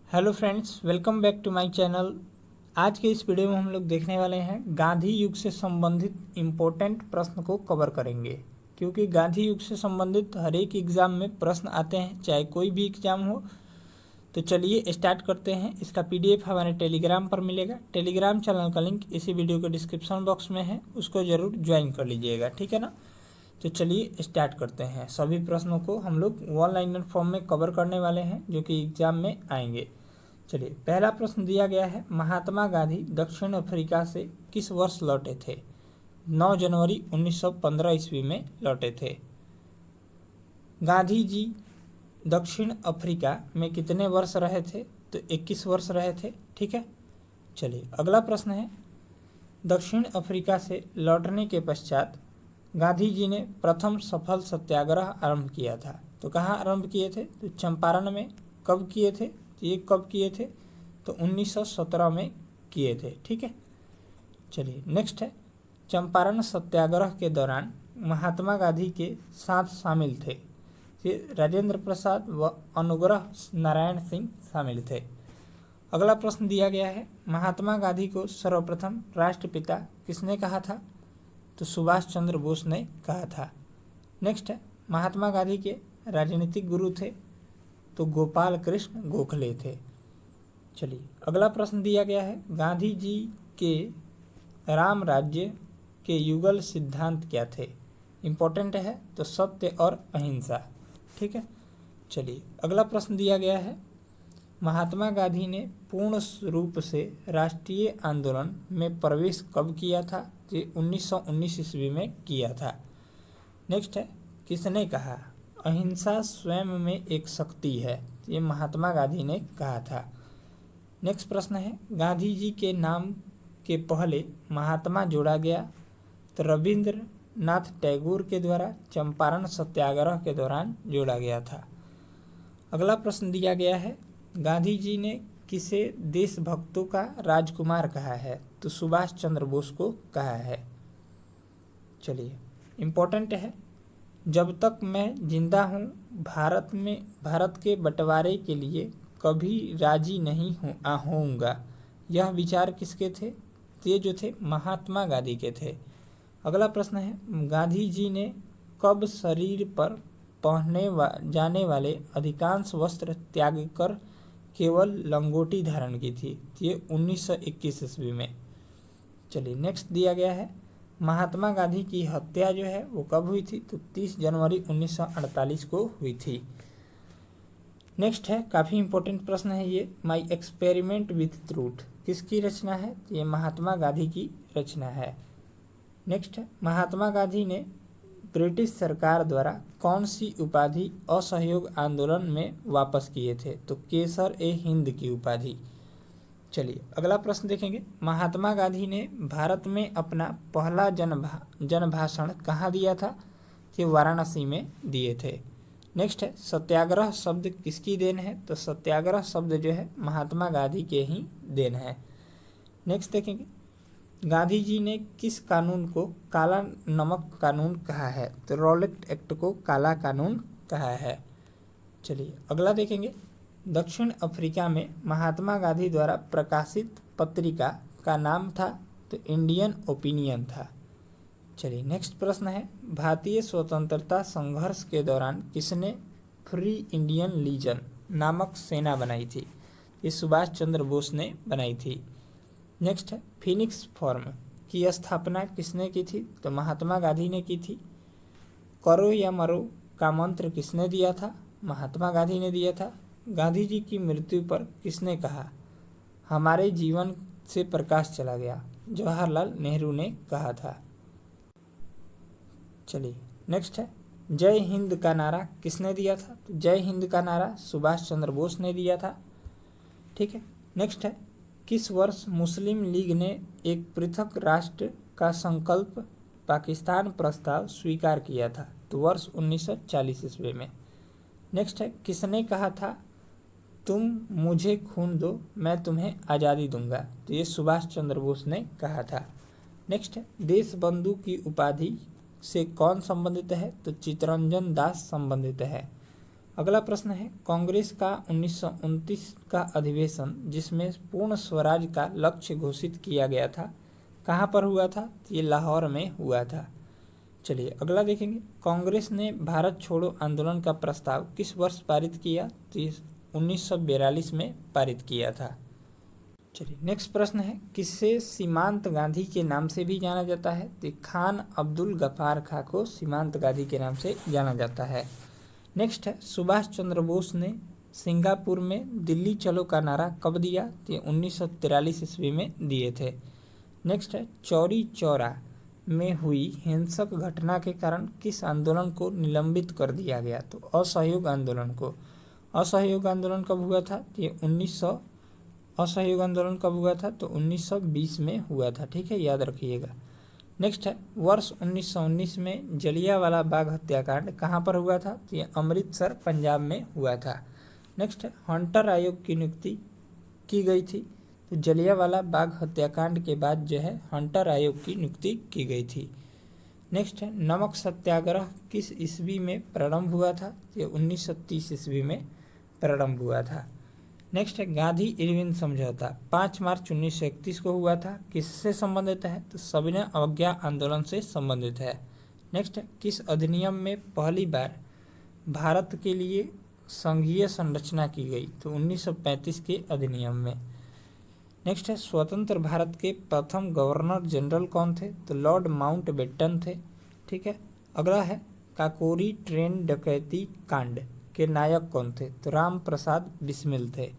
Hello friends, welcome back to my channel. आज के इस वीडियो में हम लोग देखने वाले हैं गांधी युग से संबंधित इम्पोर्टेंट प्रश्न को कवर करेंगे, क्योंकि गांधी युग से संबंधित हर एक एग्ज़ाम में प्रश्न आते हैं, चाहे कोई भी एग्ज़ाम हो। तो चलिए स्टार्ट करते हैं। इसका पीडीएफ हमारे टेलीग्राम पर मिलेगा। टेलीग्राम चैनल का लिंक इसी वीडियो के डिस्क्रिप्शन बॉक्स में है, उसको ज़रूर ज्वाइन कर लीजिएगा, ठीक है ना। तो चलिए स्टार्ट करते हैं। सभी प्रश्नों को हम लोग वन लाइनर फॉर्म में कवर करने वाले हैं, जो कि एग्जाम में आएंगे। चलिए, पहला प्रश्न दिया गया है, महात्मा गांधी दक्षिण अफ्रीका से किस वर्ष लौटे थे? 9 जनवरी 1915 ईस्वी में लौटे थे। गांधी जी दक्षिण अफ्रीका में कितने वर्ष रहे थे? तो 21 वर्ष रहे थे, ठीक है। चलिए, अगला प्रश्न है, दक्षिण अफ्रीका से लौटने के पश्चात गांधी जी ने प्रथम सफल सत्याग्रह आरंभ किया था। तो कहाँ आरंभ किए थे? तो चंपारण में। कब किए थे? ये कब किए थे? तो 1917 में किए थे, ठीक है। चलिए, नेक्स्ट है, चंपारण सत्याग्रह के दौरान महात्मा गांधी के साथ शामिल थे। ये राजेंद्र प्रसाद व अनुग्रह नारायण सिंह शामिल थे। अगला प्रश्न दिया गया है, महात्मा गांधी को सर्वप्रथम राष्ट्रपिता किसने कहा था? तो सुभाष चंद्र बोस ने कहा था। नेक्स्ट है, महात्मा गांधी के राजनीतिक गुरु थे तो गोपाल कृष्ण गोखले थे। चलिए, अगला प्रश्न दिया गया है, गांधी जी के राम राज्य के युगल सिद्धांत क्या थे? इम्पोर्टेंट है, तो सत्य और अहिंसा, ठीक है। चलिए, अगला प्रश्न दिया गया है, महात्मा गांधी ने पूर्ण रूप से राष्ट्रीय आंदोलन में प्रवेश कब किया था? ये 1919 ईस्वी में किया था। नेक्स्ट है, किसने कहा अहिंसा स्वयं में एक शक्ति है? ये महात्मा गांधी ने कहा था। नेक्स्ट प्रश्न है, गांधी जी के नाम के पहले महात्मा जोड़ा गया? तो रविंद्रनाथ टैगोर के द्वारा चंपारण सत्याग्रह के दौरान जोड़ा गया था। अगला प्रश्न दिया गया है, गांधी जी ने किसे देशभक्तों का राजकुमार कहा है? तो सुभाष चंद्र बोस को कहा है। चलिए, इम्पोर्टेंट है, जब तक मैं जिंदा हूँ भारत के बंटवारे के लिए कभी राजी नहीं होऊंगा। यह विचार किसके थे? ये जो थे महात्मा गांधी के थे। अगला प्रश्न है, गांधी जी ने कब शरीर पर पहने जाने वाले अधिकांश वस्त्र त्याग कर केवल लंगोटी धारण की थी? ये 1921 ईस्वी में। चलिए, नेक्स्ट दिया गया है, महात्मा गांधी की हत्या जो है वो कब हुई थी? तो 30 जनवरी 1948 को हुई थी। नेक्स्ट है, काफ़ी इंपॉर्टेंट प्रश्न है ये, माई एक्सपेरिमेंट विथ ट्रूथ किसकी रचना है? ये महात्मा गांधी की रचना है। नेक्स्ट है, महात्मा गांधी ने ब्रिटिश सरकार द्वारा कौन सी उपाधि असहयोग आंदोलन में वापस किए थे? तो केसर ए हिंद की उपाधि। चलिए, अगला प्रश्न देखेंगे, महात्मा गांधी ने भारत में अपना पहला जन भाषण कहाँ दिया था? ये वाराणसी में दिए थे। नेक्स्ट है, सत्याग्रह शब्द किसकी देन है? तो सत्याग्रह शब्द जो है महात्मा गांधी के ही देन है। नेक्स्ट देखेंगे, गांधी जी ने किस कानून को काला नमक कानून कहा है? तो रॉलेट एक्ट को काला कानून कहा है। चलिए, अगला देखेंगे, दक्षिण अफ्रीका में महात्मा गांधी द्वारा प्रकाशित पत्रिका का नाम था? तो इंडियन ओपिनियन था। चलिए, नेक्स्ट प्रश्न है, भारतीय स्वतंत्रता संघर्ष के दौरान किसने फ्री इंडियन लीजन नामक सेना बनाई थी? ये सुभाष चंद्र बोस ने बनाई थी। नेक्स्ट है, फिनिक्स फॉर्म की स्थापना किसने की थी? तो महात्मा गांधी ने की थी। करो या मरो का मंत्र किसने दिया था? महात्मा गांधी ने दिया था। गांधी जी की मृत्यु पर किसने कहा हमारे जीवन से प्रकाश चला गया? जवाहरलाल नेहरू ने कहा था। चलिए, नेक्स्ट है, जय हिंद का नारा किसने दिया था? तो जय हिंद का नारा सुभाष चंद्र बोस ने दिया था, ठीक है। नेक्स्ट है, किस वर्ष मुस्लिम लीग ने एक पृथक राष्ट्र का संकल्प पाकिस्तान प्रस्ताव स्वीकार किया था? तो वर्ष 1940 ईस्वी में। नेक्स्ट है, किसने कहा था तुम मुझे खून दो मैं तुम्हें आज़ादी दूंगा? तो ये सुभाष चंद्र बोस ने कहा था। नेक्स्ट है, देश बंधु की उपाधि से कौन संबंधित है? तो चित्तरंजन दास संबंधित है। अगला प्रश्न है, कांग्रेस का 1929 का अधिवेशन जिसमें पूर्ण स्वराज का लक्ष्य घोषित किया गया था, कहाँ पर हुआ था? तो ये लाहौर में हुआ था। चलिए अगला देखेंगे, कांग्रेस ने भारत छोड़ो आंदोलन का प्रस्ताव किस वर्ष पारित किया? तो 1942 में पारित किया था। चलिए नेक्स्ट प्रश्न है, किसे सीमांत गांधी के नाम से भी जाना जाता है? तो खान अब्दुल गफ्फार खां को सीमांत गांधी के नाम से जाना जाता है। नेक्स्ट है, सुभाष चंद्र बोस ने सिंगापुर में दिल्ली चलो का नारा कब दिया? तो 1943 ईस्वी में दिए थे। नेक्स्ट है, चौरी चौरा में हुई हिंसक घटना के कारण किस आंदोलन को निलंबित कर दिया गया? तो असहयोग आंदोलन को। असहयोग आंदोलन कब हुआ था? तो असहयोग आंदोलन कब हुआ था? तो 1920 में हुआ था। ठीक है, याद रखिएगा। नेक्स्ट है, वर्ष 1919 में जलियांवाला बाग हत्याकांड कहाँ पर हुआ था? तो ये अमृतसर पंजाब में हुआ था। नेक्स्ट है, हंटर आयोग की नियुक्ति की गई थी। तो जलियांवाला बाग हत्याकांड के बाद जो है हंटर आयोग की नियुक्ति की गई थी। नेक्स्ट है, नमक सत्याग्रह किस ईस्वी में प्रारंभ हुआ था? ये 1930 ईस्वी में प्रारंभ हुआ था। नेक्स्ट है, गांधी इरविन समझौता 5 मार्च 1931 को हुआ था, किससे संबंधित है? तो सविनय अवज्ञा आंदोलन से संबंधित है। नेक्स्ट है, किस अधिनियम में पहली बार भारत के लिए संघीय संरचना की गई? तो 1935 के अधिनियम में। नेक्स्ट है, स्वतंत्र भारत के प्रथम गवर्नर जनरल कौन थे? तो लॉर्ड माउंटबेटन थे। ठीक है, अगला है, काकोरी ट्रेन डकैती कांड के नायक कौन थे? तो राम प्रसाद बिस्मिल थे।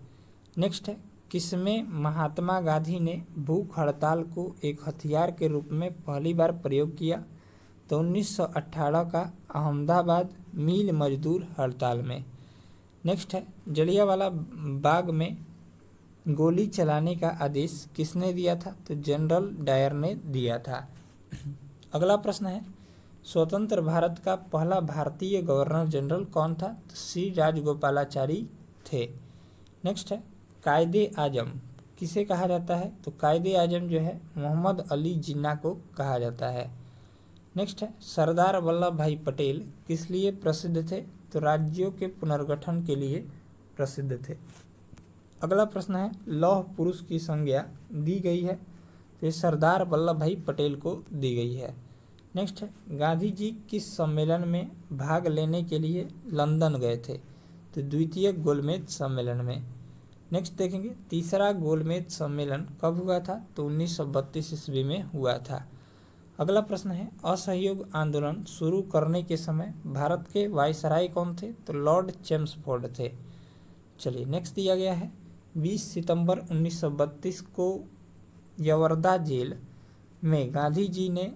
नेक्स्ट है, किसमें महात्मा गांधी ने भूख हड़ताल को एक हथियार के रूप में पहली बार प्रयोग किया? तो 1918 का अहमदाबाद मिल मजदूर हड़ताल में। नेक्स्ट है, जलियांवाला बाग में गोली चलाने का आदेश किसने दिया था? तो जनरल डायर ने दिया था। अगला प्रश्न है, स्वतंत्र भारत का पहला भारतीय गवर्नर जनरल कौन था? तो श्री राजगोपालाचारी थे। नेक्स्ट है, कायदे आजम किसे कहा जाता है? तो कायदे आजम जो है मोहम्मद अली जिन्ना को कहा जाता है। नेक्स्ट है, सरदार वल्लभ भाई पटेल किस लिए प्रसिद्ध थे? तो राज्यों के पुनर्गठन के लिए प्रसिद्ध थे। अगला प्रश्न है, लौह पुरुष की संज्ञा दी गई है? तो ये सरदार वल्लभ भाई पटेल को दी गई है। नेक्स्ट है, गांधी जी किस सम्मेलन में भाग लेने के लिए लंदन गए थे? तो द्वितीय गोलमेज सम्मेलन में। नेक्स्ट देखेंगे, तीसरा गोलमेज सम्मेलन कब हुआ था? तो 1932 ईस्वी में हुआ था। अगला प्रश्न है, असहयोग आंदोलन शुरू करने के समय भारत के वायसराय कौन थे? तो लॉर्ड चेम्सफोर्ड थे। चलिए नेक्स्ट दिया गया है, 20 सितंबर 1932 को यवर्दा जेल में गांधी जी ने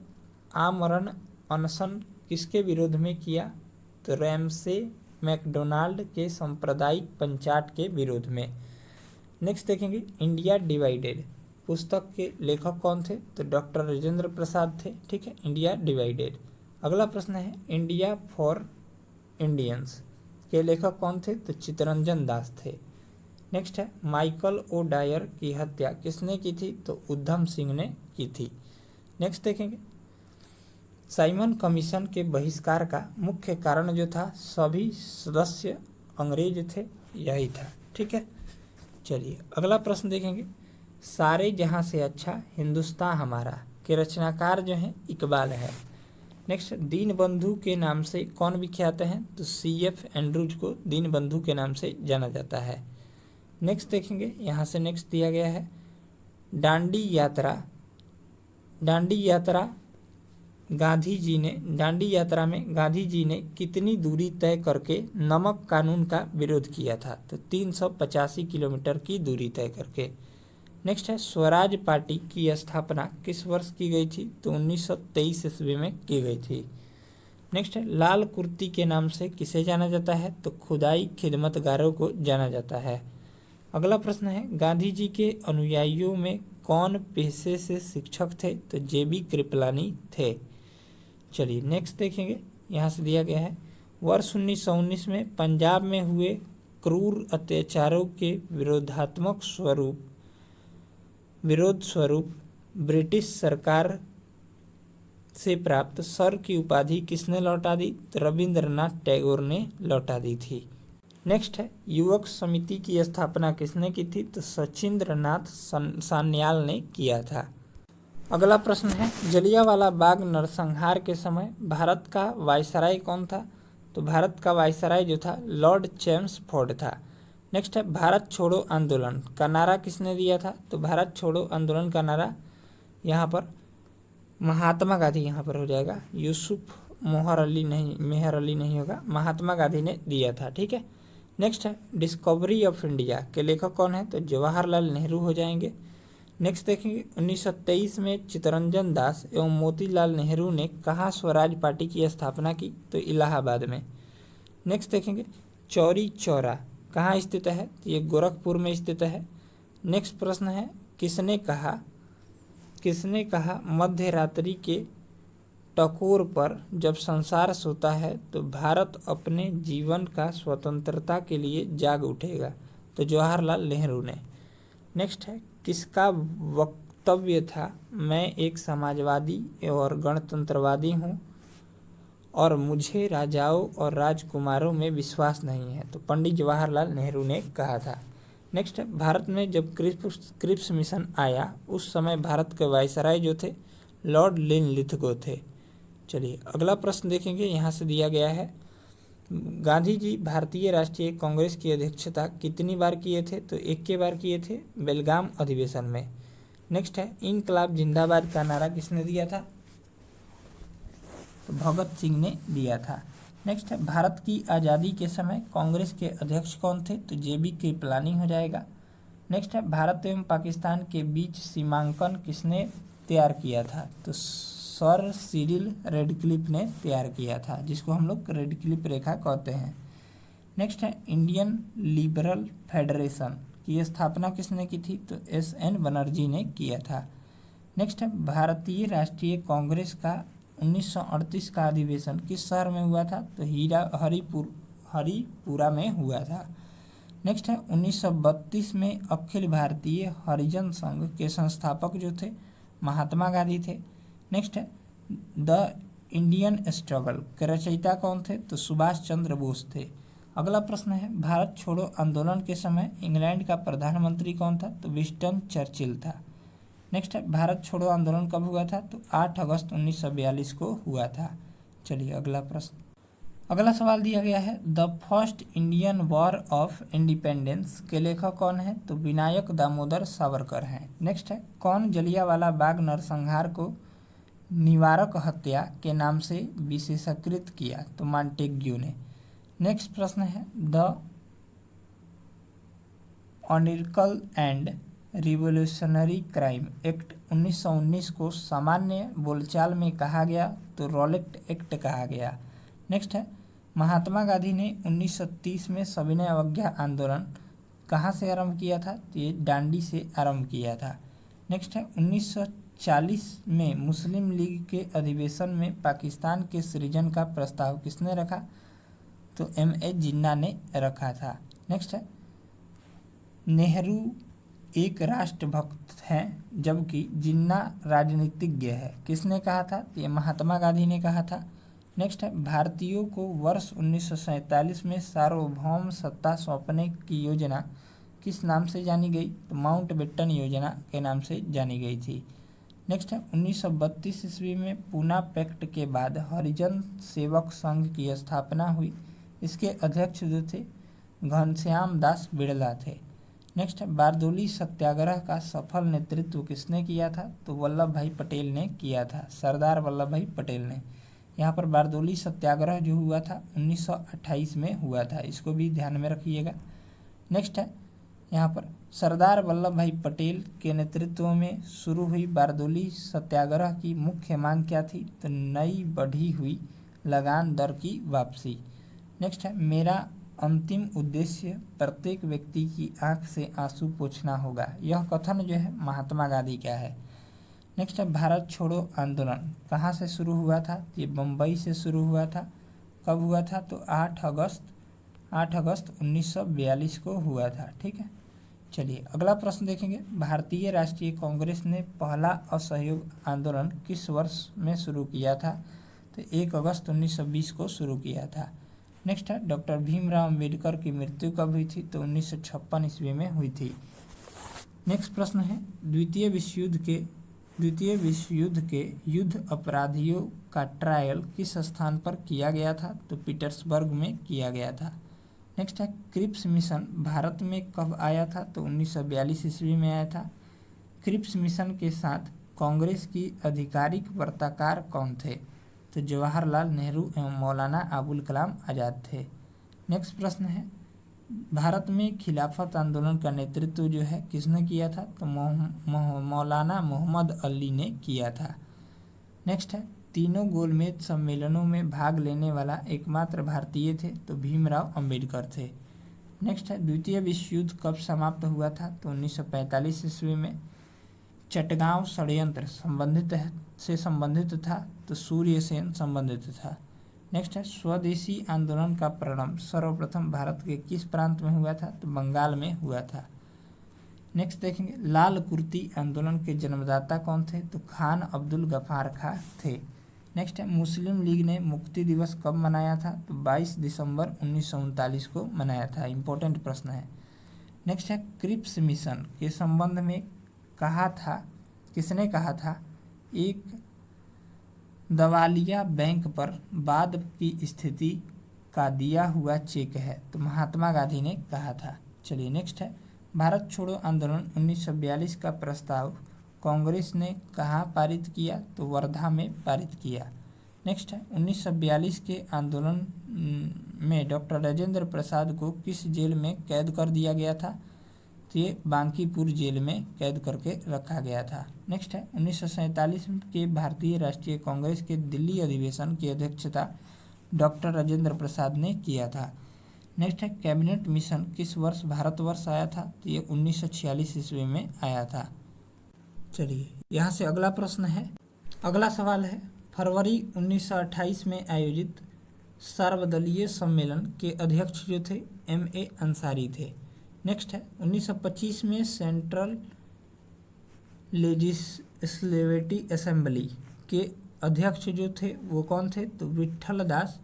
आमरण अनशन किसके विरोध में किया? तो रैमसे मैकडोनाल्ड के सांप्रदायिक पंचाट के विरोध में। नेक्स्ट देखेंगे, इंडिया डिवाइडेड पुस्तक के लेखक कौन थे? तो डॉक्टर राजेंद्र प्रसाद थे। ठीक है, इंडिया डिवाइडेड। अगला प्रश्न है, इंडिया फॉर इंडियंस के लेखक कौन थे? तो चित्तरंजन दास थे। नेक्स्ट है, माइकल ओ डायर की हत्या किसने की थी? तो उधम सिंह ने की थी। नेक्स्ट देखेंगे, साइमन कमीशन के बहिष्कार का मुख्य कारण जो था, सभी सदस्य अंग्रेज थे, यही था। ठीक है, चलिए अगला प्रश्न देखेंगे, सारे जहां से अच्छा हिंदुस्तान हमारा के रचनाकार जो हैं इकबाल है। नेक्स्ट, दीन बंधु के नाम से कौन विख्यात हैं? तो CF एंड्रूज को दीन बंधु के नाम से जाना जाता है। नेक्स्ट देखेंगे, यहाँ से नेक्स्ट दिया गया है, दांडी यात्रा में गांधी जी ने कितनी दूरी तय करके नमक कानून का विरोध किया था? तो 385 किलोमीटर की दूरी तय करके। नेक्स्ट है, स्वराज पार्टी की स्थापना किस वर्ष की गई थी? तो 1923 ईस्वी में की गई थी। नेक्स्ट है, लाल कुर्ती के नाम से किसे जाना जाता है? तो खुदाई खिदमतगारों को जाना जाता है। अगला प्रश्न है, गांधी जी के अनुयायियों में कौन पेशे से शिक्षक थे? तो JB कृपलानी थे। चलिए नेक्स्ट देखेंगे, यहाँ से दिया गया है, वर्ष 1919 में पंजाब में हुए क्रूर अत्याचारों के विरोध स्वरूप ब्रिटिश सरकार से प्राप्त सर की उपाधि किसने लौटा दी? तो रविंद्रनाथ टैगोर ने लौटा दी थी। नेक्स्ट है युवक समिति की स्थापना किसने की थी? तो सचिंद्र नाथ सान्याल ने किया था। अगला प्रश्न है जलियांवाला बाग नरसंहार के समय भारत का वायसराय कौन था? तो भारत का वायसराय जो था लॉर्ड चेम्सफोर्ड था। नेक्स्ट है भारत छोड़ो आंदोलन का नारा किसने दिया था? तो भारत छोड़ो आंदोलन का नारा यहाँ पर महात्मा गांधी, यहाँ पर हो जाएगा, यूसुफ मेहर अली नहीं होगा, महात्मा गांधी ने दिया था। ठीक है। नेक्स्ट है डिस्कवरी ऑफ इंडिया के लेखक कौन है? तो जवाहरलाल नेहरू हो जाएंगे। नेक्स्ट देखेंगे 1923 में चित्तरंजन दास एवं मोतीलाल नेहरू ने कहाँ स्वराज पार्टी की स्थापना की? तो इलाहाबाद में। नेक्स्ट देखेंगे चौरी चौरा कहाँ स्थित है? तो ये गोरखपुर में स्थित है। नेक्स्ट प्रश्न है किसने कहा मध्य रात्रि के टकोर पर जब संसार सोता है तो भारत अपने जीवन का स्वतंत्रता के लिए जाग उठेगा? तो जवाहरलाल नेहरू ने। नेक्स्ट है किसका वक्तव्य था मैं एक समाजवादी और गणतंत्रवादी हूँ और मुझे राजाओं और राजकुमारों में विश्वास नहीं है? तो पंडित जवाहरलाल नेहरू ने कहा था। नेक्स्ट है भारत में जब क्रिप्स मिशन आया उस समय भारत के वायसराय जो थे लॉर्ड लिनलिथगो थे। चलिए अगला प्रश्न देखेंगे, यहाँ से दिया गया है गांधी जी भारतीय राष्ट्रीय कांग्रेस की अध्यक्षता कितनी बार किए थे? तो 1 बार किए थे बेलगाम अधिवेशन में। नेक्स्ट है इनकलाब जिंदाबाद का नारा किसने दिया था? तो भगत सिंह ने दिया था। नेक्स्ट है भारत की आज़ादी के समय कांग्रेस के अध्यक्ष कौन थे? तो JB कृपलानी हो जाएगा। नेक्स्ट है भारत एवं पाकिस्तान के बीच सीमांकन किसने तैयार किया था? तो सर सिरिल रेडक्लिफ ने तैयार किया था, जिसको हम लोग रेडक्लिफ रेखा कहते हैं। नेक्स्ट है इंडियन लिबरल फेडरेशन की स्थापना किसने की थी? तो SN बनर्जी ने किया था। नेक्स्ट है भारतीय राष्ट्रीय कांग्रेस का 1938 का अधिवेशन किस शहर में हुआ था? तो हरिपुरा में हुआ था। नेक्स्ट है 1932 में अखिल भारतीय हरिजन संघ के संस्थापक जो थे महात्मा गांधी थे। नेक्स्ट है द इंडियन स्ट्रगल के रचयिता कौन थे? तो सुभाष चंद्र बोस थे। अगला प्रश्न है भारत छोड़ो आंदोलन के समय इंग्लैंड का प्रधानमंत्री कौन था? तो विंस्टन चर्चिल था। नेक्स्ट है भारत छोड़ो आंदोलन कब हुआ था? तो 8 अगस्त 1942 को हुआ था। चलिए अगला प्रश्न, अगला सवाल दिया गया है the first Indian war of independence के लेखक कौन है? तो विनायक दामोदर सावरकर हैं। नेक्स्ट है कौन जलियांवाला बाग नरसंहार को निवारक हत्या के नाम से विशेषीकृत किया? तो मॉन्टेग्यू ने। नेक्स्ट प्रश्न है the anarchical and revolutionary crime act 1919 को सामान्य बोलचाल में कहा गया? तो रॉलेट एक्ट कहा गया। नेक्स्ट है महात्मा गांधी ने 1930 में सविनय अवज्ञा आंदोलन कहाँ से आरंभ किया था? तो ये डांडी से आरंभ किया था। नेक्स्ट है 1940 में मुस्लिम लीग के अधिवेशन में पाकिस्तान के सृजन का प्रस्ताव किसने रखा? तो MA जिन्ना ने रखा था। नेक्स्ट है नेहरू एक राष्ट्रभक्त हैं जबकि जिन्ना राजनीतिज्ञ है, किसने कहा था? ये महात्मा गांधी ने कहा था। नेक्स्ट है भारतीयों को वर्ष 1947 में सार्वभौम सत्ता सौंपने की योजना किस नाम से जानी गई? तो माउंटबेटन योजना के नाम से जानी गई थी। नेक्स्ट है 1932 ईस्वी में पूना पैक्ट के बाद हरिजन सेवक संघ की स्थापना हुई। इसके अध्यक्ष जो थे घनश्याम दास बिड़ला थे। नेक्स्ट है बारदोली सत्याग्रह का सफल नेतृत्व किसने किया था? तो वल्लभ भाई पटेल ने किया था, सरदार वल्लभ भाई पटेल ने। यहाँ पर बारदोली सत्याग्रह जो हुआ था 1928 में हुआ था, इसको भी ध्यान में रखिएगा। नेक्स्ट है यहाँ पर सरदार वल्लभ भाई पटेल के नेतृत्व में शुरू हुई बारदोली सत्याग्रह की मुख्य मांग क्या थी? तो नई बढ़ी हुई लगान दर की वापसी। नेक्स्ट है मेरा अंतिम उद्देश्य प्रत्येक व्यक्ति की आंख से आंसू पोंछना होगा। यह कथन जो है महात्मा गांधी का है। नेक्स्ट है भारत छोड़ो आंदोलन कहाँ से शुरू हुआ था? ये बम्बई से शुरू हुआ था। कब हुआ था? तो 8 अगस्त 1942 को हुआ था। ठीक है। चलिए अगला प्रश्न देखेंगे भारतीय राष्ट्रीय कांग्रेस ने पहला असहयोग आंदोलन किस वर्ष में शुरू किया था? तो 1 अगस्त 1920 को शुरू किया था। नेक्स्ट है डॉक्टर भीमराव अंबेडकर की मृत्यु कब हुई थी? तो 1956 ईस्वी में हुई थी। नेक्स्ट प्रश्न है द्वितीय विश्व युद्ध के युद्ध अपराधियों का ट्रायल किस स्थान पर किया गया था? तो पीटर्सबर्ग में किया गया था। नेक्स्ट है क्रिप्स मिशन भारत में कब आया था? तो 1942 ईस्वी में आया था। क्रिप्स मिशन के साथ कांग्रेस की आधिकारिक वार्ताकार कौन थे? तो जवाहरलाल नेहरू एवं मौलाना अबुल कलाम आज़ाद थे। नेक्स्ट प्रश्न है भारत में खिलाफत आंदोलन का नेतृत्व जो है किसने किया था? तो मौलाना मोहम्मद अली ने किया था। नेक्स्ट है तीनों गोलमेज सम्मेलनों में भाग लेने वाला एकमात्र भारतीय थे? तो भीमराव अंबेडकर थे। नेक्स्ट है द्वितीय विश्व युद्ध कब समाप्त हुआ था? तो 1945 ईस्वी में। चटगांव षड्यंत्र संबंधित था? तो सूर्य सेन संबंधित था। नेक्स्ट है स्वदेशी आंदोलन का प्रारंभ सर्वप्रथम भारत के किस प्रांत में हुआ था? तो बंगाल में हुआ था। नेक्स्ट देखेंगे लाल कुर्ती आंदोलन के जन्मदाता कौन थे? तो खान अब्दुल गफ्फार खां थे। नेक्स्ट है मुस्लिम लीग ने मुक्ति दिवस कब मनाया था? तो 22 दिसंबर 1939 को मनाया था। इंपॉर्टेंट प्रश्न है। नेक्स्ट है क्रिप्स मिशन के संबंध में किसने कहा था? एक दवालिया बैंक पर बाद की स्थिति का दिया हुआ चेक है? तो महात्मा गांधी ने कहा था। चलिए नेक्स्ट है भारत छोड़ो आंदोलन 1942 का प्रस्ताव कांग्रेस ने कहाँ पारित किया? तो वर्धा में पारित किया। नेक्स्ट है 1942 के आंदोलन में डॉक्टर राजेंद्र प्रसाद को किस जेल में कैद कर दिया गया था? तो ये बांकीपुर जेल में कैद करके रखा गया था। नेक्स्ट है 1947 के भारतीय राष्ट्रीय कांग्रेस के दिल्ली अधिवेशन की अध्यक्षता डॉक्टर राजेंद्र प्रसाद ने किया था। नेक्स्ट है कैबिनेट मिशन किस वर्ष भारतवर्ष आया था? तो ये 1946 ईस्वी में आया था। चलिए यहाँ से अगला प्रश्न है। अगला सवाल है फरवरी 1928 में आयोजित सर्वदलीय सम्मेलन के अध्यक्ष जो थे M.A. अंसारी थे। नेक्स्ट है 1925 में सेंट्रल लेजिस्लेटिव असेंबली के अध्यक्ष जो थे वो कौन थे? तो विट्ठल दास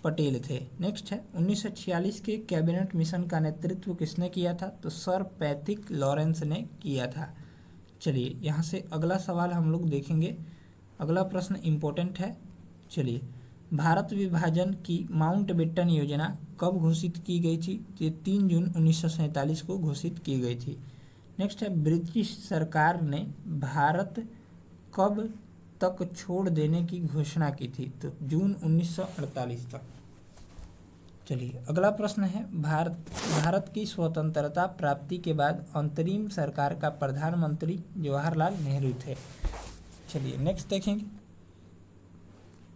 पटेल थे। नेक्स्ट है 1946 के कैबिनेट मिशन का नेतृत्व किसने किया था? तो सर पैट्रिक लॉरेंस ने किया था। चलिए यहाँ से अगला सवाल हम लोग देखेंगे। अगला प्रश्न इम्पोर्टेंट है। चलिए भारत विभाजन की माउंटबेटन योजना कब घोषित की गई थी? तो 3 जून 1947 को घोषित की गई थी। नेक्स्ट है ब्रिटिश सरकार ने भारत कब तक छोड़ देने की घोषणा की थी? तो जून 1948 तक। चलिए अगला प्रश्न है भारत की स्वतंत्रता प्राप्ति के बाद अंतरिम सरकार का प्रधानमंत्री जवाहरलाल नेहरू थे। चलिए नेक्स्ट देखेंगे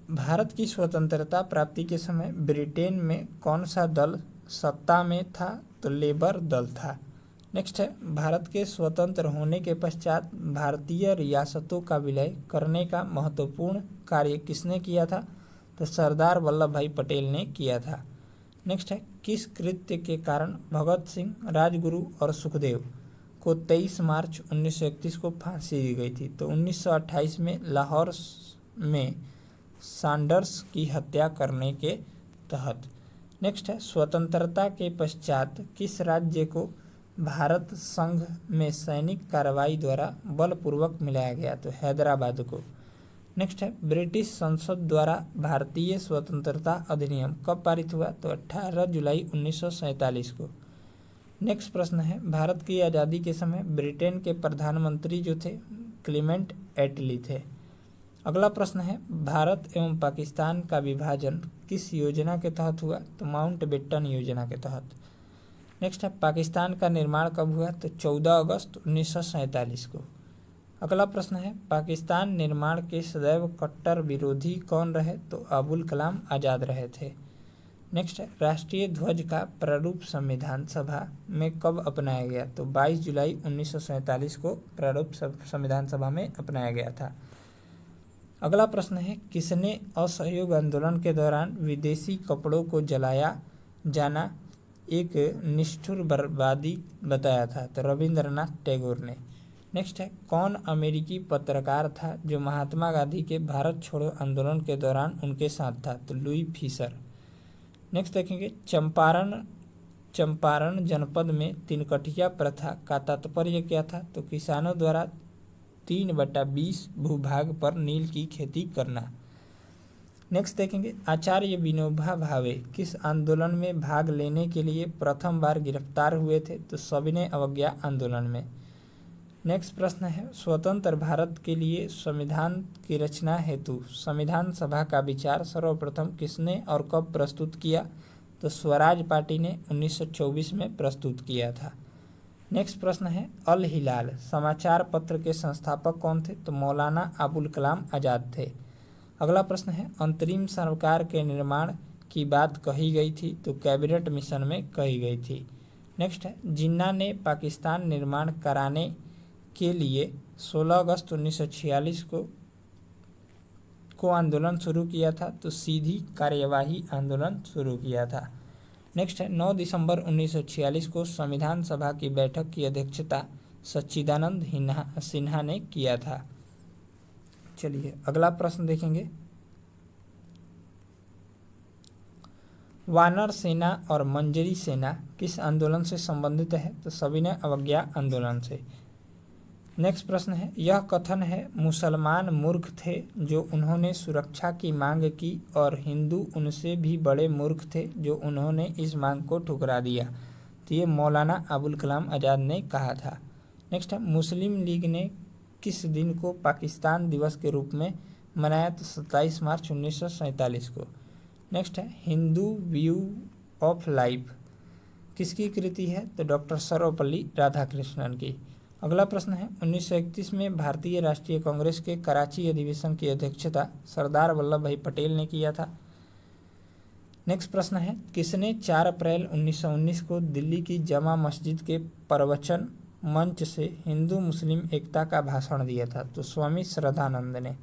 भारत की स्वतंत्रता प्राप्ति के समय ब्रिटेन में कौन सा दल सत्ता में था? तो लेबर दल था। नेक्स्ट है भारत के स्वतंत्र होने के पश्चात भारतीय रियासतों का विलय करने का महत्वपूर्ण कार्य किसने किया था? तो सरदार वल्लभ भाई पटेल ने किया था। नेक्स्ट है किस कृत्य के कारण भगत सिंह, राजगुरु और सुखदेव को 23 मार्च 1931 को फांसी दी गई थी? तो 1928 में लाहौर में सैंडर्स की हत्या करने के तहत। नेक्स्ट है स्वतंत्रता के पश्चात किस राज्य को भारत संघ में सैनिक कार्रवाई द्वारा बलपूर्वक मिलाया गया? तो हैदराबाद को। नेक्स्ट है ब्रिटिश संसद द्वारा भारतीय स्वतंत्रता अधिनियम कब पारित हुआ? तो 18 जुलाई 1947 को। नेक्स्ट प्रश्न है भारत की आज़ादी के समय ब्रिटेन के प्रधानमंत्री जो थे क्लीमेंट एटली थे। अगला प्रश्न है भारत एवं पाकिस्तान का विभाजन किस योजना के तहत हुआ? तो माउंटबेटन योजना के तहत। नेक्स्ट है पाकिस्तान का निर्माण कब हुआ? तो 14 अगस्त 1947 को। अगला प्रश्न है पाकिस्तान निर्माण के सदैव कट्टर विरोधी कौन रहे? तो अबुल कलाम आज़ाद रहे थे। नेक्स्ट है राष्ट्रीय ध्वज का प्रारूप संविधान सभा में कब अपनाया गया? तो 22 जुलाई 1947 को प्रारूप संविधान सभा में अपनाया गया था। अगला प्रश्न है किसने असहयोग आंदोलन के दौरान विदेशी कपड़ों को जलाया जाना एक निष्ठुर बर्बादी बताया था? तो रविंद्रनाथ टैगोर ने। नेक्स्ट है कौन अमेरिकी पत्रकार था जो महात्मा गांधी के भारत छोड़ो आंदोलन के दौरान उनके साथ था? तो लुई फिशर। नेक्स्ट देखेंगे चंपारण जनपद में तिनकटिया प्रथा का तात्पर्य क्या था? तो किसानों द्वारा 3/20 भूभाग पर नील की खेती करना। नेक्स्ट देखेंगे आचार्य विनोबा भावे किस आंदोलन में भाग लेने के लिए प्रथम बार गिरफ्तार हुए थे? तो सविनय अवज्ञा आंदोलन में। नेक्स्ट प्रश्न है स्वतंत्र भारत के लिए संविधान की रचना हेतु संविधान सभा का विचार सर्वप्रथम किसने और कब प्रस्तुत किया? तो स्वराज पार्टी ने 1924 में प्रस्तुत किया था। नेक्स्ट प्रश्न है अल हिलाल समाचार पत्र के संस्थापक कौन थे? तो मौलाना अबुल कलाम आज़ाद थे। अगला प्रश्न है अंतरिम सरकार के निर्माण की बात कही गई थी? तो कैबिनेट मिशन में कही गई थी। नेक्स्ट है जिन्ना ने पाकिस्तान निर्माण कराने के लिए 16 अगस्त 1946 को आंदोलन शुरू किया था? तो सीधी कार्यवाही आंदोलन शुरू किया था। नेक्स्ट है 9 दिसंबर 1946 को संविधान सभा की बैठक की अध्यक्षता सच्चिदानंद सिन्हा ने किया था। चलिए अगला प्रश्न देखेंगे वानर सेना और मंजरी सेना किस आंदोलन से संबंधित है? तो सविनय अवज्ञा आंदोलन से। नेक्स्ट प्रश्न है यह कथन है मुसलमान मूर्ख थे जो उन्होंने सुरक्षा की मांग की और हिंदू उनसे भी बड़े मूर्ख थे जो उन्होंने इस मांग को ठुकरा दिया। तो ये मौलाना अबुल कलाम आज़ाद ने कहा था। नेक्स्ट है मुस्लिम लीग ने किस दिन को पाकिस्तान दिवस के रूप में मनाया? तो 27 मार्च 1947 को। नेक्स्ट है हिंदू व्यू ऑफ लाइफ किसकी कृति है? तो डॉक्टर सर्वपल्ली राधाकृष्णन की। अगला प्रश्न है 1931 में भारतीय राष्ट्रीय कांग्रेस के कराची अधिवेशन की अध्यक्षता सरदार वल्लभ भाई पटेल ने किया था। नेक्स्ट प्रश्न है किसने 4 अप्रैल 1919 को दिल्ली की जमा मस्जिद के प्रवचन मंच से हिंदू मुस्लिम एकता का भाषण दिया था? तो स्वामी श्रद्धानंद ने।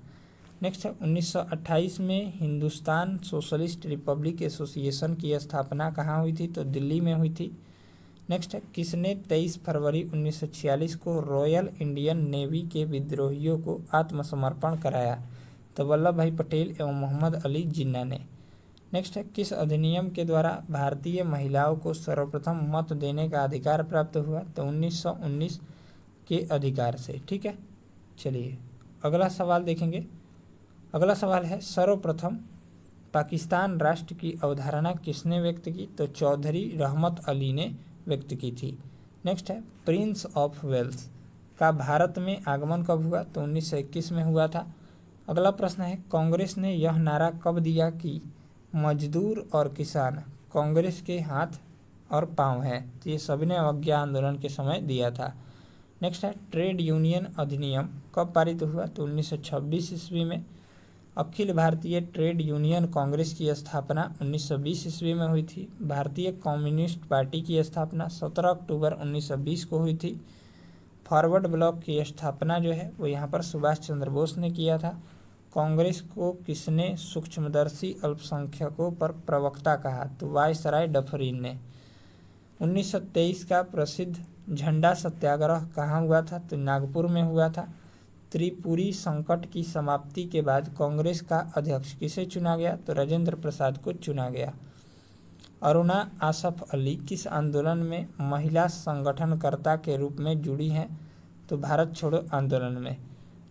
नेक्स्ट है 1928 में हिंदुस्तान सोशलिस्ट रिपब्लिक एसोसिएशन की स्थापना कहाँ हुई थी? तो दिल्ली में हुई थी। नेक्स्ट है किसने 23 फरवरी 1946 को रॉयल इंडियन नेवी के विद्रोहियों को आत्मसमर्पण कराया? तो वल्लभ भाई पटेल एवं मोहम्मद अली जिन्ना ने। नेक्स्ट है किस अधिनियम के द्वारा भारतीय महिलाओं को सर्वप्रथम मत देने का अधिकार प्राप्त हुआ? तो 1919 के अधिकार से। ठीक है, चलिए अगला सवाल देखेंगे। अगला सवाल है सर्वप्रथम पाकिस्तान राष्ट्र की अवधारणा किसने व्यक्त की? तो चौधरी रहमत अली ने व्यक्त की थी। नेक्स्ट है प्रिंस ऑफ वेल्स का भारत में आगमन कब हुआ? तो 1921 में हुआ था। अगला प्रश्न है कांग्रेस ने यह नारा कब दिया कि मजदूर और किसान कांग्रेस के हाथ और पांव हैं? तो ये सविनय अवज्ञा आंदोलन के समय दिया था। नेक्स्ट है ट्रेड यूनियन अधिनियम कब पारित हुआ? तो 1926 ईस्वी में। अखिल भारतीय ट्रेड यूनियन कांग्रेस की स्थापना 1920 ईस्वी में हुई थी। भारतीय कम्युनिस्ट पार्टी की स्थापना 17 अक्टूबर 1920 को हुई थी। फॉरवर्ड ब्लॉक की स्थापना जो है वो यहाँ पर सुभाष चंद्र बोस ने किया था। कांग्रेस को किसने सूक्ष्मदर्शी अल्पसंख्यकों पर प्रवक्ता कहा? तो वायसराय डफरिन ने। 1923 का प्रसिद्ध झंडा सत्याग्रह कहाँ हुआ था? तो नागपुर में हुआ था। त्रिपुरी संकट की समाप्ति के बाद कांग्रेस का अध्यक्ष किसे चुना गया? तो राजेंद्र प्रसाद को चुना गया। अरुणा आसफ अली किस आंदोलन में महिला संगठनकर्ता के रूप में जुड़ी हैं? तो भारत छोड़ो आंदोलन में।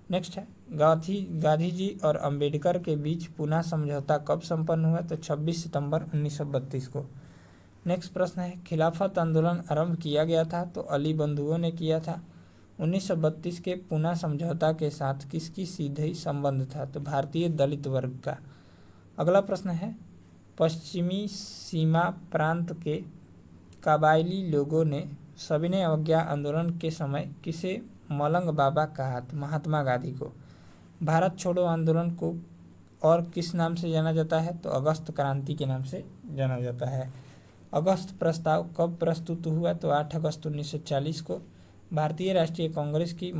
नेक्स्ट है गांधी जी और अंबेडकर के बीच पुनः समझौता कब संपन्न हुआ? तो 26 सितंबर 1932 को। नेक्स्ट प्रश्न है खिलाफत आंदोलन आरंभ किया गया था? तो अली बंधुओं ने किया था। 1932 के पुनः समझौता के साथ किसकी सीधे संबंध था? तो भारतीय दलित वर्ग का। अगला प्रश्न है पश्चिमी सीमा प्रांत के कबायली लोगों ने सविनय अवज्ञा आंदोलन के समय किसे मलंग बाबा कहा? तो महात्मा गांधी को। भारत छोड़ो आंदोलन को और किस नाम से जाना जाता है? तो अगस्त क्रांति के नाम से जाना जाता है। अगस्त प्रस्ताव कब प्रस्तुत हुआ? तो 8 अगस्त 1940 को। भारतीय राष्ट्रीय कांग्रेस की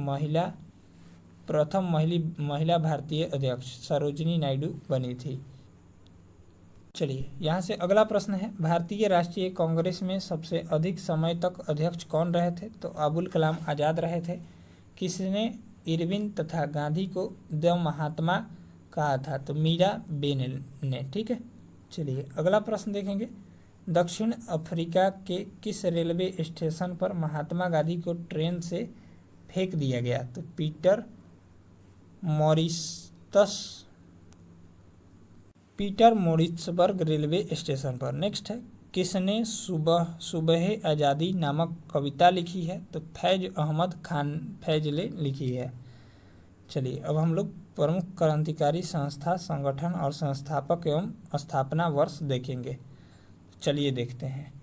प्रथम महिला भारतीय अध्यक्ष सरोजिनी नायडू बनी थी। चलिए यहाँ से अगला प्रश्न है भारतीय राष्ट्रीय कांग्रेस में सबसे अधिक समय तक अध्यक्ष कौन रहे थे? तो अबुल कलाम आज़ाद रहे थे। किसने इरविन तथा गांधी को द महात्मा कहा था? तो मीरा बेन ने। ठीक है, चलिए अगला प्रश्न देखेंगे। दक्षिण अफ्रीका के किस रेलवे स्टेशन पर महात्मा गांधी को ट्रेन से फेंक दिया गया? तो पीटर मोरित्सबर्ग रेलवे स्टेशन पर। नेक्स्ट है, किसने सुबह सुबह आज़ादी नामक कविता लिखी है? तो फैज अहमद खान फैजले लिखी है। चलिए अब हम लोग प्रमुख क्रांतिकारी संस्था, संगठन और संस्थापक एवं स्थापना वर्ष देखेंगे। चलिए देखते हैं।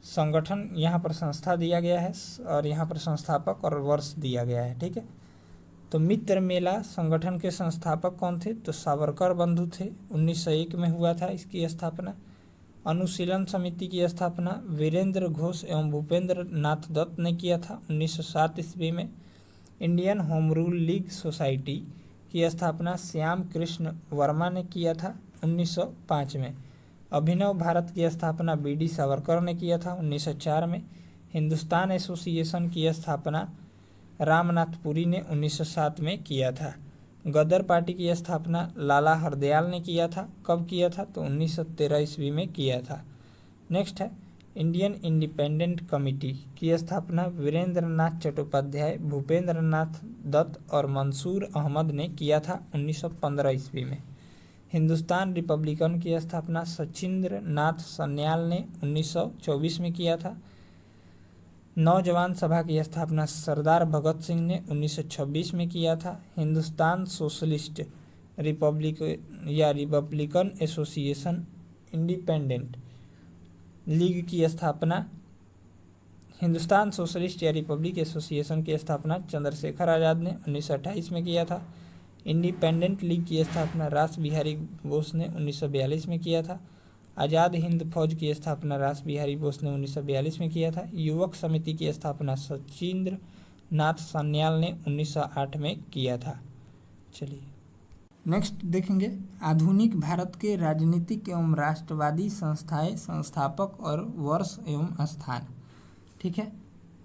संगठन यहाँ पर संस्था दिया गया है और यहाँ पर संस्थापक और वर्ष दिया गया है। ठीक है, तो मित्र मेला संगठन के संस्थापक कौन थे? तो सावरकर बंधु थे। 1901 में हुआ था इसकी स्थापना। अनुशीलन समिति की स्थापना वीरेंद्र घोष एवं भूपेंद्र नाथ दत्त ने किया था 1907 ईस्वी में। Indian home rule league society की स्थापना श्याम कृष्ण वर्मा ने किया था 1905 में। अभिनव भारत की स्थापना बीडी सावरकर ने किया था 1904 में। हिंदुस्तान एसोसिएशन की स्थापना रामनाथ पुरी ने 1907 में किया था। गदर पार्टी की स्थापना लाला हरदयाल ने किया था। कब किया था? तो 1913 ईस्वी में किया था। नेक्स्ट है, इंडियन इंडिपेंडेंट कमेटी की स्थापना वीरेंद्र नाथ चट्टोपाध्याय, भूपेंद्र नाथ दत्त और मंसूर अहमद ने किया था 1915 ईस्वी में। हिंदुस्तान रिपब्लिकन की स्थापना सचिंद्र नाथ सन्याल ने 1924 में किया था। नौजवान सभा की स्थापना सरदार भगत सिंह ने 1926 में किया था। Hindustan socialist Republican association independent league की स्थापना, हिंदुस्तान सोशलिस्ट या रिपब्लिक एसोसिएशन की स्थापना चंद्रशेखर आज़ाद ने 1928 में किया था। इंडिपेंडेंट लीग की स्थापना रास बिहारी बोस ने 1942 में किया था। आज़ाद हिंद फौज की स्थापना रास बिहारी बोस ने 1942 में किया था। युवक समिति की स्थापना सचिंद्र नाथ सन्याल ने 1908 में किया था। चलिए नेक्स्ट देखेंगे, आधुनिक भारत के राजनीतिक एवं राष्ट्रवादी संस्थाएं, संस्थापक और वर्ष एवं स्थान। ठीक है,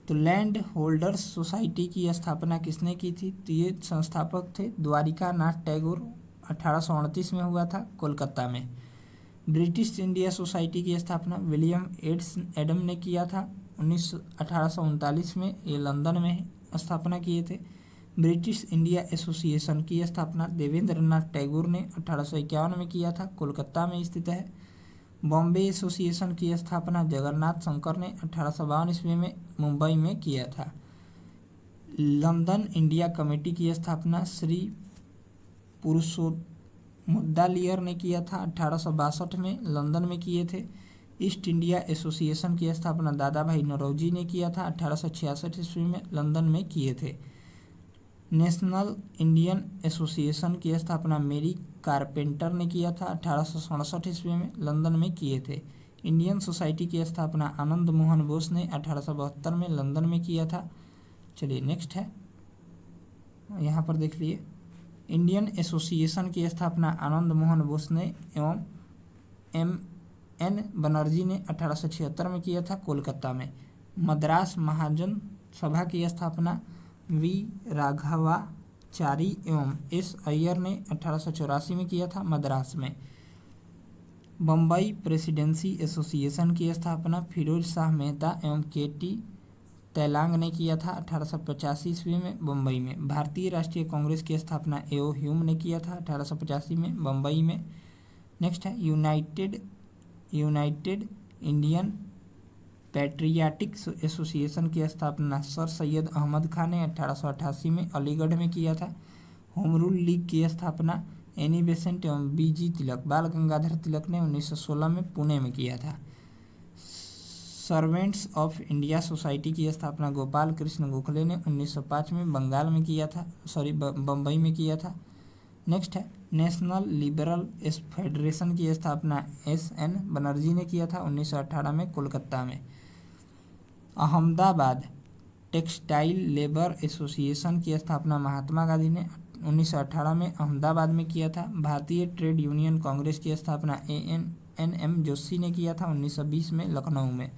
तो लैंड होल्डर्स सोसाइटी की स्थापना किसने की थी? तो ये संस्थापक थे द्वारिका नाथ टैगोर। 1838 में हुआ था कोलकाता में। ब्रिटिश इंडिया सोसाइटी की स्थापना विलियम एडम ने किया था 1839 में। ये लंदन में स्थापना किए थे। ब्रिटिश इंडिया एसोसिएशन की स्थापना देवेंद्र नाथ टैगोर ने 1851 में किया था, कोलकाता में स्थित है। बॉम्बे एसोसिएशन की स्थापना जगन्नाथ शंकर ने 1852 ईस्वी में मुंबई में किया था। लंदन इंडिया कमेटी की स्थापना श्री पुरुषोत्तमदालियर ने किया था 1862 में, लंदन में किए थे। ईस्ट इंडिया एसोसिएशन की स्थापना दादा भाई नौरोजी ने किया था 1866 ईस्वी में, लंदन में किए थे। नेशनल इंडियन एसोसिएशन की स्थापना मेरी कारपेंटर ने किया था 1867 ईस्वी में, लंदन में किए थे। इंडियन सोसाइटी की स्थापना आनंद मोहन बोस ने 1872 में लंदन में किया था। चलिए नेक्स्ट है, यहाँ पर देख लिए, इंडियन एसोसिएशन की स्थापना आनंद मोहन बोस ने एवं M.N. बनर्जी ने 1876 में किया था, कोलकाता में। मद्रास महाजन सभा की स्थापना वी राघवाचारी एवं S. अय्यर ने 1884 में किया था, मद्रास में। बम्बई प्रेसिडेंसी एसोसिएशन की स्थापना फिरोज शाह मेहता एवं K.T. तैलांग ने किया था 1885 ईस्वी में, बम्बई में। भारतीय राष्ट्रीय कांग्रेस की स्थापना A.O. ह्यूम ने किया था 1885 में, बम्बई में। नेक्स्ट है, यूनाइटेड इंडियन पैट्रियाटिक एसोसिएशन की स्थापना सर सैयद अहमद खान ने 1888 में अलीगढ़ में किया था। होम रूल लीग की स्थापना एनी बेसेंट एवं B.G. तिलक, बाल गंगाधर तिलक ने 1916 में पुणे में किया था। सर्वेंट्स ऑफ इंडिया सोसाइटी की स्थापना गोपाल कृष्ण गोखले ने 1905 में बंगाल में किया था, बम्बई में किया था। नेक्स्ट है, नेशनल लिबरल फेडरेशन की स्थापना S.N. बनर्जी ने किया था 1918 में, कोलकाता में। अहमदाबाद टेक्सटाइल लेबर एसोसिएशन की स्थापना महात्मा गांधी ने 1918 में अहमदाबाद में किया था। भारतीय ट्रेड यूनियन कांग्रेस की स्थापना A.N.M. जोशी ने किया था 1920 में, लखनऊ में।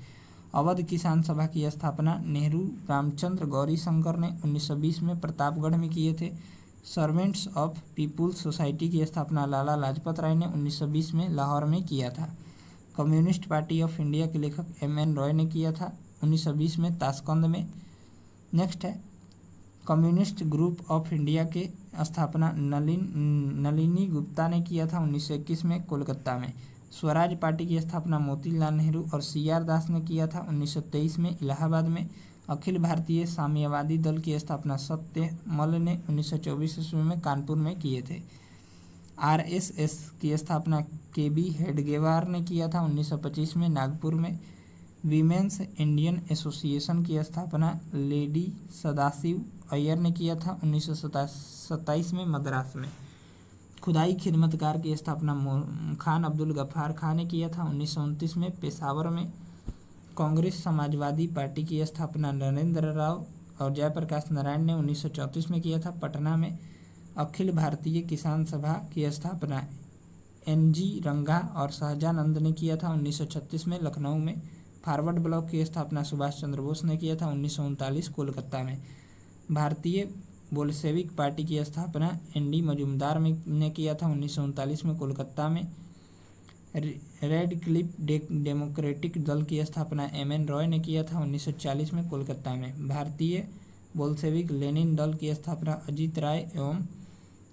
अवध किसान सभा की स्थापना नेहरू रामचंद्र गौरी शंकर ने 1920 में प्रतापगढ़ में किए थे। सर्वेंट्स ऑफ पीपुल्स सोसाइटी की स्थापना लाला लाजपत राय ने 1920 में लाहौर में किया था। कम्युनिस्ट पार्टी ऑफ इंडिया के लेखक M.N. रॉय ने किया था 1920 में ताशकंद में। नेक्स्ट है कम्युनिस्ट ग्रुप ऑफ इंडिया के स्थापना नलिनी गुप्ता ने किया था 1921 में कोलकाता में। स्वराज पार्टी की स्थापना मोतीलाल नेहरू और C.R. दास ने किया था 1923 में इलाहाबाद में। अखिल भारतीय साम्यवादी दल की स्थापना सत्यमल ने 1924 ईस्वी में कानपुर में किए थे। RSS की स्थापना KB हेडगेवार ने किया था 1925 में नागपुर में। वीमेंस इंडियन एसोसिएशन की स्थापना लेडी सदाशिव अय्यर ने किया था 1927 में मद्रास में। खुदाई खिदमतकार की स्थापना खान अब्दुल गफ्फार खान ने किया था 1929 में पेशावर में। कांग्रेस समाजवादी पार्टी की स्थापना नरेंद्र राव और जयप्रकाश नारायण ने 1934 में किया था पटना में। अखिल भारतीय किसान सभा की स्थापना NG रंगा और सहजानंद ने किया था 1936 में लखनऊ में। फॉरवर्ड ब्लॉक की स्थापना सुभाष चंद्र बोस ने किया था 1939 कोलकाता में। भारतीय बोल्शेविक पार्टी की स्थापना ND मजूमदार ने किया था 1939 में कोलकाता में। रेड क्लिफ डेमोक्रेटिक दल की स्थापना M.N. रॉय ने किया था 1940 में कोलकाता में। भारतीय बोल्शेविक लेनिन दल की स्थापना अजीत राय एवं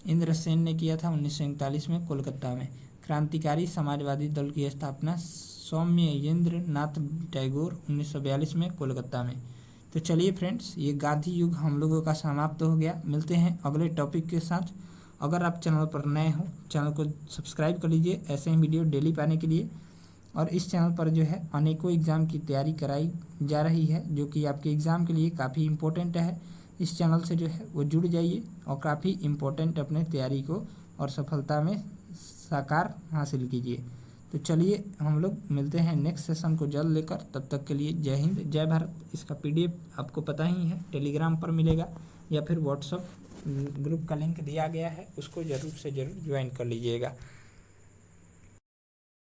इंद्रसेन ने किया था 1941 में कोलकाता में। क्रांतिकारी समाजवादी दल की स्थापना सौम्येंद्र नाथ टैगोर 1942 में कोलकाता में। तो चलिए फ्रेंड्स, ये गांधी युग हम लोगों का समाप्त हो गया। मिलते हैं अगले टॉपिक के साथ। अगर आप चैनल पर नए हो चैनल को सब्सक्राइब कर लीजिए ऐसे ही वीडियो डेली पाने के लिए। और इस चैनल पर जो है अनेकों एग्ज़ाम की तैयारी कराई जा रही है जो कि आपके एग्ज़ाम के लिए काफ़ी इम्पोर्टेंट है। इस चैनल से जो है वो जुड़ जाइए और काफ़ी इम्पोर्टेंट अपने तैयारी को और सफलता में साकार हासिल कीजिए। तो चलिए हम लोग मिलते हैं नेक्स्ट सेशन को जल्द लेकर। तब तक के लिए जय हिंद जय भारत। इसका PDF आपको पता ही है टेलीग्राम पर मिलेगा या फिर व्हाट्सएप ग्रुप का लिंक दिया गया है, उसको ज़रूर से ज़रूर ज्वाइन कर लीजिएगा।